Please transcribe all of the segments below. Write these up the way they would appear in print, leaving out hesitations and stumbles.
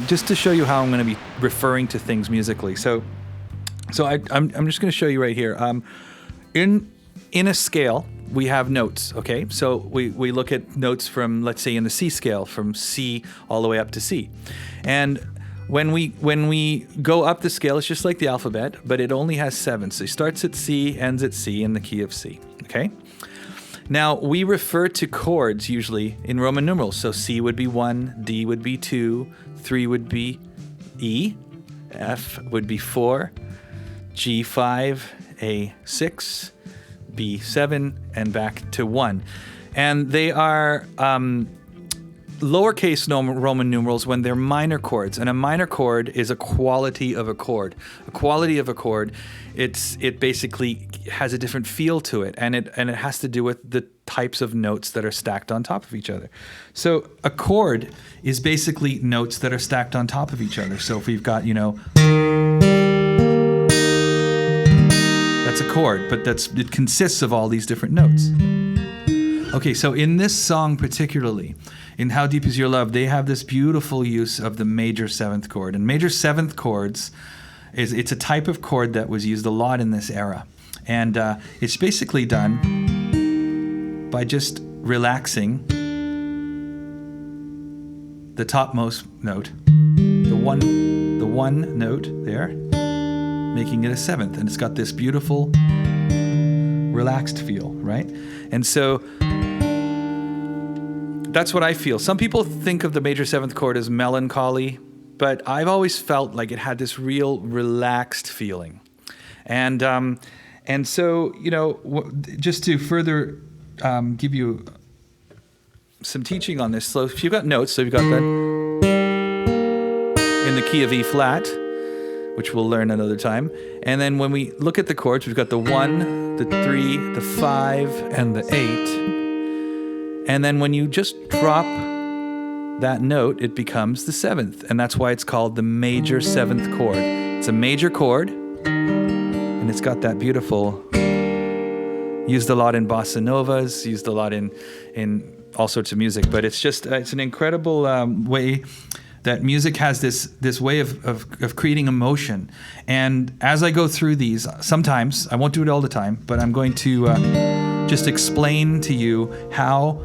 just to show you how I'm going to be referring to things musically. So I'm just going to show you right here. In a scale, we have notes, okay? So we look at notes from, let's say, in the C scale, from C all the way up to C. And when we go up the scale, it's just like the alphabet, but it only has 7. So it starts at C, ends at C, in the key of C, okay? Now, we refer to chords usually in Roman numerals. So C would be 1, D would be 2, 3 would be E, F would be 4, G 5, A 6, B 7, and back to 1. And they are lowercase Roman numerals when they're minor chords. And a minor chord is a quality of a chord. A quality of a chord, it basically has a different feel to it, and it has to do with the types of notes that are stacked on top of each other. So a chord is basically notes that are stacked on top of each other. So if we've got, that's a chord, but it consists of all these different notes. Okay, so in this song particularly, in How Deep Is Your Love, they have this beautiful use of the major 7th chord. And major 7th chords, it's a type of chord that was used a lot in this era. And it's basically done by just relaxing the topmost note, the one note there, making it a 7th. And it's got this beautiful relaxed feel, right? And so that's what I feel. Some people think of the major 7th chord as melancholy, but I've always felt like it had this real relaxed feeling. And so, just to further give you some teaching on this, so if you've got notes, so you've got that in the key of E flat, which we'll learn another time. And then when we look at the chords, we've got the 1, the 3, the 5, and the 8. And then when you just drop that note, it becomes the 7th. And that's why it's called the major 7th chord. It's a major chord, and it's got that beautiful, used a lot in bossa novas, used a lot in all sorts of music. But it's just, it's an incredible way that music has this way of creating emotion. And as I go through these, sometimes, I won't do it all the time, but I'm going to just explain to you how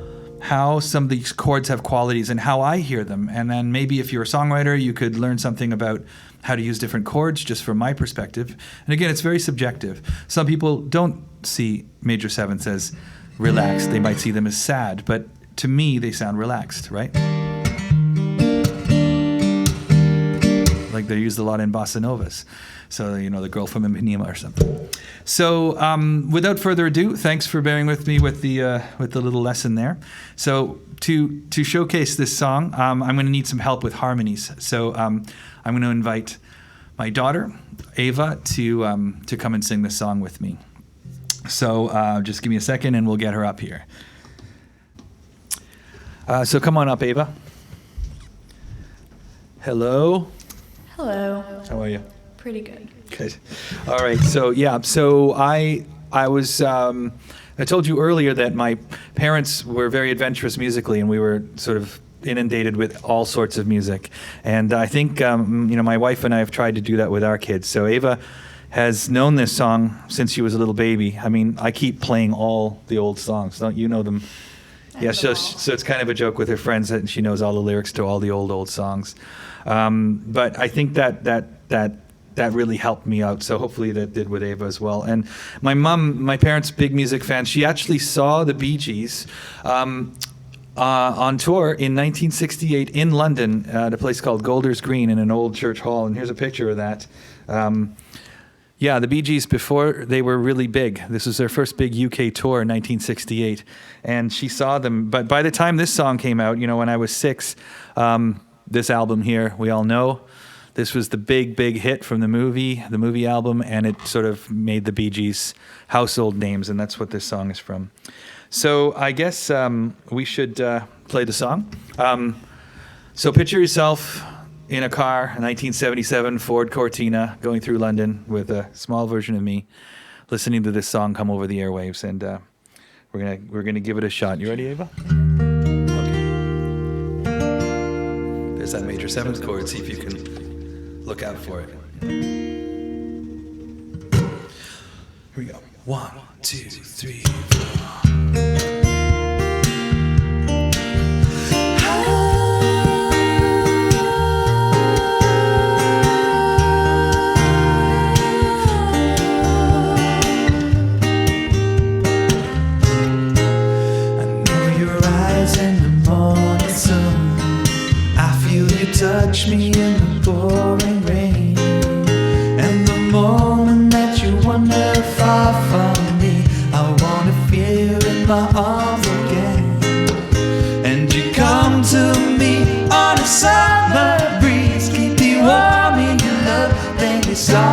some of these chords have qualities and how I hear them. And then maybe if you're a songwriter, you could learn something about how to use different chords just from my perspective. And again, it's very subjective. Some people don't see major 7ths as relaxed. They might see them as sad, but to me, they sound relaxed, right? Like they're used a lot in bossa novas. So, the girl from Ipanema or something. So, without further ado, thanks for bearing with me with the little lesson there. So, to showcase this song, I'm going to need some help with harmonies. So, I'm going to invite my daughter, Ava, to come and sing this song with me. So, just give me a second and we'll get her up here. So, come on up, Ava. Hello. Hello. How are you? Pretty good. Good. All right. So I was I told you earlier that my parents were very adventurous musically, and we were sort of inundated with all sorts of music. And I think my wife and I have tried to do that with our kids. So Ava has known this song since she was a little baby. I mean, I keep playing all the old songs. Don't you know them? Yeah, so it's kind of a joke with her friends that she knows all the lyrics to all the old songs. But I think that really helped me out. So hopefully that did with Ava as well. And my parents, big music fans. She actually saw the Bee Gees on tour in 1968 in London at a place called Golders Green in an old church hall. And here's a picture of that. The Bee Gees, before they were really big. This was their first big UK tour in 1968. And she saw them. But by the time this song came out, when I was 6, this album here, we all know, this was the big hit from the movie album, and it sort of made the Bee Gees household names, and that's what this song is from. So I guess we should play the song. So picture yourself in a car, a 1977 Ford Cortina, going through London with a small version of me, listening to this song come over the airwaves, and we're gonna give it a shot. You ready, Ava? Okay. There's that major 7th chord. See if you can look out for it. Here we go. 1, 2, 3, 4. Touch me in the pouring rain, and the moment that you wander far from me, I wanna feel in my arms again. And you come to me on a summer breeze, keep me warm in your love, then you start